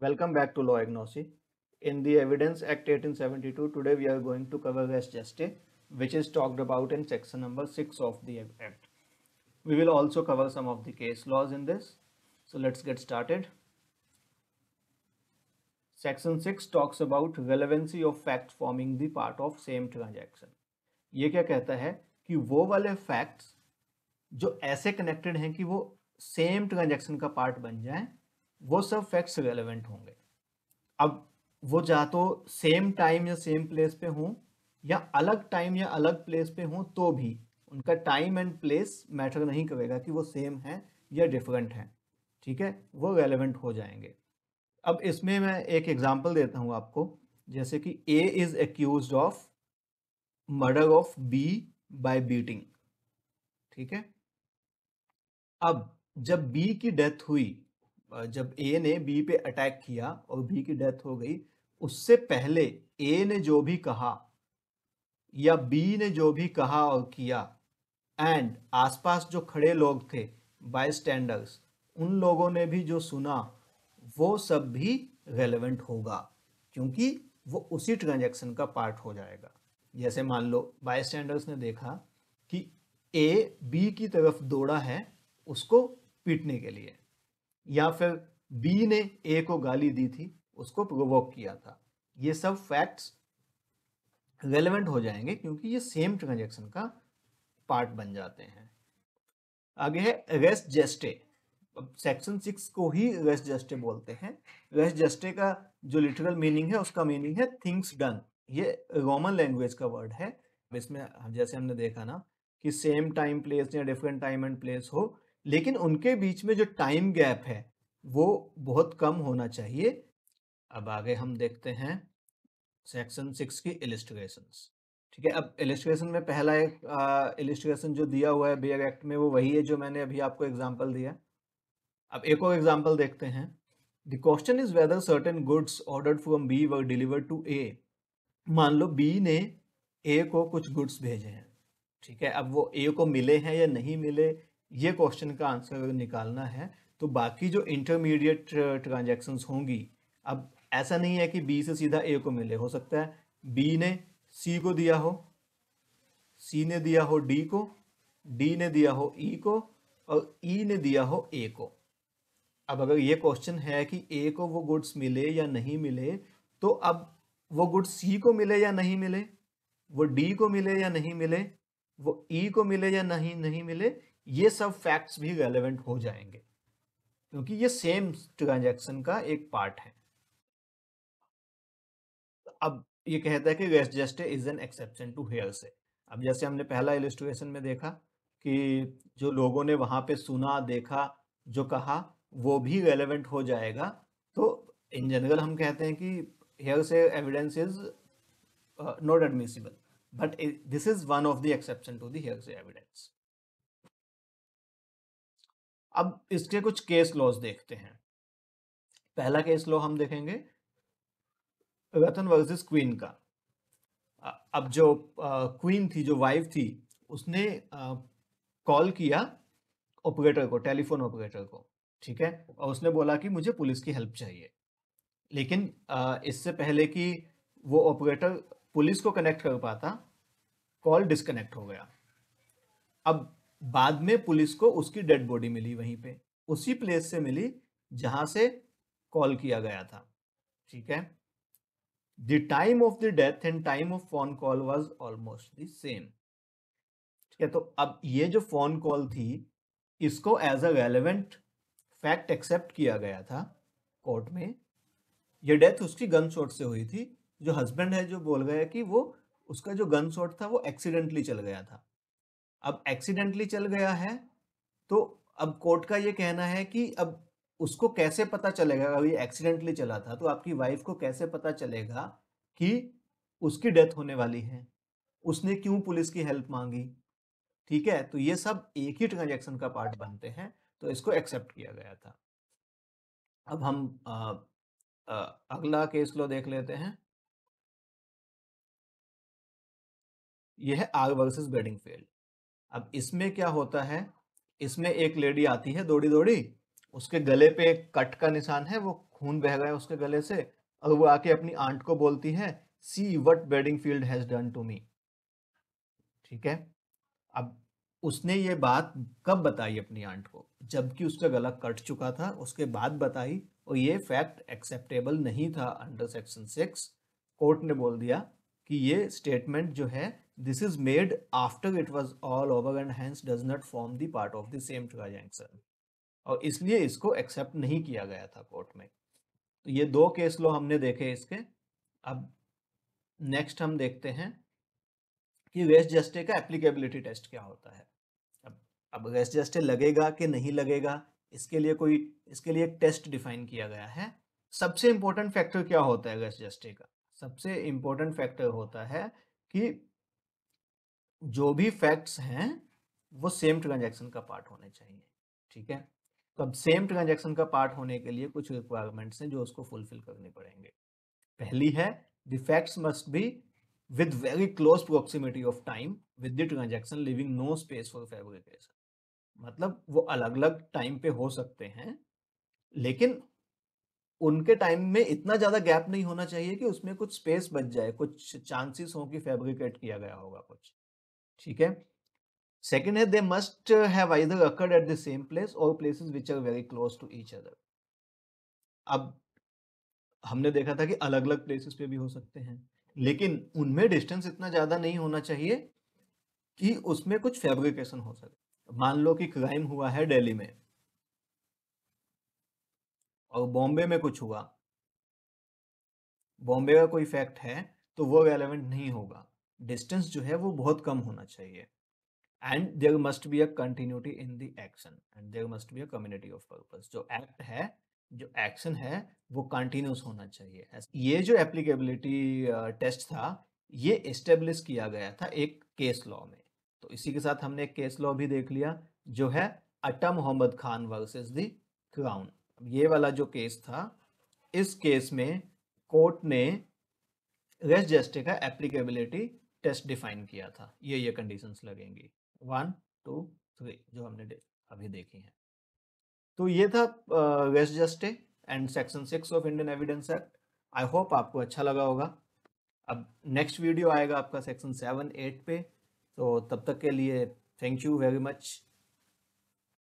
Welcome back to Law Agnosy. In the Evidence Act 1872, today we are going to cover res geste, which is talked about in section number 6 of the Act. We will also cover some of the case laws in this. So let's get started. Section 6 talks about relevancy of facts forming the part of same transaction. ये क्या कहता है कि वो वाले facts जो ऐसे connected हैं कि वो सेम ट्रांजैक्शन का पार्ट बन जाएं, वो सब फैक्ट्स रेलेवेंट होंगे। अब वो या तो सेम टाइम या सेम प्लेस पे हों या अलग टाइम या अलग प्लेस पे हों, तो भी उनका टाइम एंड प्लेस मैटर नहीं करेगा कि वो सेम है या डिफरेंट है। ठीक है, वो रेलेवेंट हो जाएंगे। अब इसमें मैं एक एग्जांपल देता हूं आपको, जैसे कि A is accused of murder of B by beating. ठीक है, अब जब बी की डेथ हुई, जब ए ने बी पे अटैक किया और बी की डेथ हो गई, उससे पहले ए ने जो भी कहा या बी ने जो भी कहा और किया, एंड आसपास जो खड़े लोग थे बाय स्टैंडर्स, उन लोगों ने भी जो सुना, वो सब भी रेलेवेंट होगा, क्योंकि वो उसी ट्रांजैक्शन का पार्ट हो जाएगा। जैसे मान लो बाय स्टैंडर्स ने देखा कि ए बी की तरफ दौड़ा है उसको पीटने के लिए, या फिर बी ने ए को गाली दी थी, उसको प्रोवोक किया था। ये सब फैक्ट्स रेलेवेंट हो जाएंगे क्योंकि ये सेम ट्रांजैक्शन का पार्ट बन जाते हैं। आगे है रेस जेस्टे। सेक्शन 6 को ही रेस जेस्टे बोलते हैं। रेस जेस्टे का जो लिटरल मीनिंग है, उसका मीनिंग है थिंग्स डन। ये रोमन लैंग्वेज का वर्ड है। इसमें जैसे हमने देखा ना कि सेम टाइम प्लेस या डिफरेंट टाइम एंड प्लेस हो, लेकिन उनके बीच में जो टाइम गैप है वो बहुत कम होना चाहिए। अब आगे हम देखते हैं सेक्शन 6 की इलिस्ट्रेशंस। ठीक है, अब इलिस्ट्रेशन में पहला एक इलिस्ट्रेशन जो दिया हुआ है बेयर एक्ट में, वो वही है जो मैंने अभी आपको एग्जांपल दिया। अब एक और एग्जांपल देखते हैं। The question is whether certain goods ordered from B were delivered to A. मान लो बी ने ए को कुछ गुड्स भेजे हैं। ठीक है, अब वो ए को मिले हैं या नहीं मिले, ये क्वेश्चन का आंसर निकालना है। तो बाकी जो इंटरमीडिएट ट्रांजैक्शंस होंगी, अब ऐसा नहीं है कि बी से सीधा ए को मिले, हो सकता है बी ने सी को दिया हो, सी ने दिया हो डी को, डी ने दिया हो ई को, और ई ने दिया हो ए को। अब अगर ये क्वेश्चन है कि ए को वो गुड्स मिले या नहीं मिले, तो अब वो गुड्स सी को मिले या नहीं मिले, वो डी को मिले या नहीं मिले, वो ई को मिले या नहीं नहीं मिले, ये सब फैक्ट्स भी रेलेवेंट हो जाएंगे क्योंकि ये सेम ट्रांजैक्शन का एक पार्ट है। अब ये कहता है कि res gestae is an exception to hearsay. अब जैसे हमने पहला इलिस्ट्रेशन में देखा कि जो लोगों ने वहां पे सुना, देखा, जो कहा, वो भी रेलेवेंट हो जाएगा। तो इन जनरल हम कहते हैं कि hearsay evidence is not admissible, but this is one of the exception to the hearsay evidence. अब इसके कुछ केस लॉज देखते हैं। पहला केस लॉ हम देखेंगे रतन वर्सेस क्वीन का। अब जो क्वीन थी, जो वाइफ थी, उसने कॉल किया ऑपरेटर को, टेलीफोन ऑपरेटर को। ठीक है, और उसने बोला कि मुझे पुलिस की हेल्प चाहिए। लेकिन इससे पहले कि वो ऑपरेटर पुलिस को कनेक्ट कर पाता, कॉल डिस्कनेक्ट हो गया। अब बाद में पुलिस को उसकी डेड बॉडी मिली, वहीं पे उसी प्लेस से मिली जहां से कॉल किया गया था। ठीक है, the time of the death and time of phone call was almost the same. ठीक है, तो अब ये जो फोन कॉल थी, इसको as a relevant fact accept किया गया था कोर्ट में। ये डेथ उसकी गन शॉट से हुई थी। जो हस्बैंड है जो बोल गया कि वो, उसका जो गन शॉट था वो एक्सीडेंटली चल गया था। अब एक्सीडेंटली चल गया है, तो अब कोर्ट का ये कहना है कि अब उसको कैसे पता चलेगा, अगर ये एक्सीडेंटली चला था तो आपकी वाइफ को कैसे पता चलेगा कि उसकी डेथ होने वाली है, उसने क्यों पुलिस की हेल्प मांगी। ठीक है, तो ये सब एक ही ट्रांजैक्शन का पार्ट बनते हैं, तो इसको एक्सेप्ट किया गया था। अब हम अगला केस लो देख लेते हैं। यह है आर वर्सेस बेडिंगफील्ड। अब इसमें क्या होता है, इसमें एक लेडी आती है दौड़ी दौड़ी, उसके गले पे एक कट का निशान है, वो खून बह रहा है उसके गले से, और वो आके अपनी आंट को बोलती है, see what Bedingfield has done to me. ठीक है, अब उसने ये बात कब बताई अपनी आंट को? जबकि उसका गला कट चुका था, उसके बाद बताई, और ये फैक्ट एक्सेप्टेबल नहीं था अंडर सेक्शन 6। कोर्ट ने बोल दिया कि ये स्टेटमेंट जो है, this is made after it was all over and hence does not form the part of the same transaction, और इसलिए इसको एक्सेप्ट नहीं किया गया था कोर्ट में। तो ये दो केस लो हमने देखे इसके। अब नेक्स्ट हम देखते हैं कि रेस जस्टे का एप्लीकेबिलिटी टेस्ट क्या होता है। अब अब रेस जस्टे लगेगा कि नहीं लगेगा, इसके लिए एक टेस्ट डिफाइन किया गया है। सबसे इंपॉर्टेंट फैक्टर क्या होता है रेस जस्टे का? सबसे इंपॉर्टेंट फैक्टर होता है कि जो भी फैक्ट्स हैं वो सेम ट्रांजैक्शन का पार्ट होने चाहिए। ठीक है, तो अब सेम ट्रांजैक्शन का पार्ट होने के लिए कुछ रिक्वायरमेंट्स हैं जो उसको फुलफिल करने पड़ेंगे। पहली है, the facts must be with very close proximity of time with the transaction leaving no space for fabrication। मतलब वो अलग अलग टाइम पे हो सकते हैं, लेकिन उनके टाइम में इतना ज्यादा गैप नहीं होना चाहिए कि उसमें कुछ स्पेस बच जाए, कुछ चांसेस हो कि फैब्रिकेट किया गया होगा कुछ। ठीक है, सेकेंड है, they must have either occurred at the same place or places which are very close to each other. अब हमने देखा था कि अलग अलग प्लेसेस पे भी हो सकते हैं, लेकिन उनमें डिस्टेंस इतना ज्यादा नहीं होना चाहिए कि उसमें कुछ फैब्रिकेशन हो सके। मान लो कि क्राइम हुआ है दिल्ली में और बॉम्बे में कुछ हुआ, बॉम्बे का कोई फैक्ट है, तो वो रेलेवेंट नहीं होगा। डिस्टेंस जो है वो बहुत कम होना चाहिए। And there must be a continuity in the action and there must be a community of purpose. जो एक्ट है, जो एक्शन है, वो कंटिन्यूस होना चाहिए। ये जो एप्लीकेबिलिटी टेस्ट था, ये एस्टेब्लिश किया गया था एक केस लॉ में। तो इसी के साथ हमने एक केस लॉ भी देख लिया, जो है Atta Mohammad Khan versus the Crown. ये वाला जो केस था, इस केस में कोर्ट ने रेस जस्टे का एप्लीकेबिलिटी टेस्ट डिफाइन किया था। ये कंडीशंस लगेंगी 1, 2, 3 जो हमने अभी देखी हैं। तो ये था res gestae and section 6 of Indian Evidence Act. I hope आपको अच्छा लगा होगा। अब नेक्स्ट वीडियो आएगा आपका सेक्शन 7, 8 पे। तो तब तक के लिए थैंक यू वेरी मच।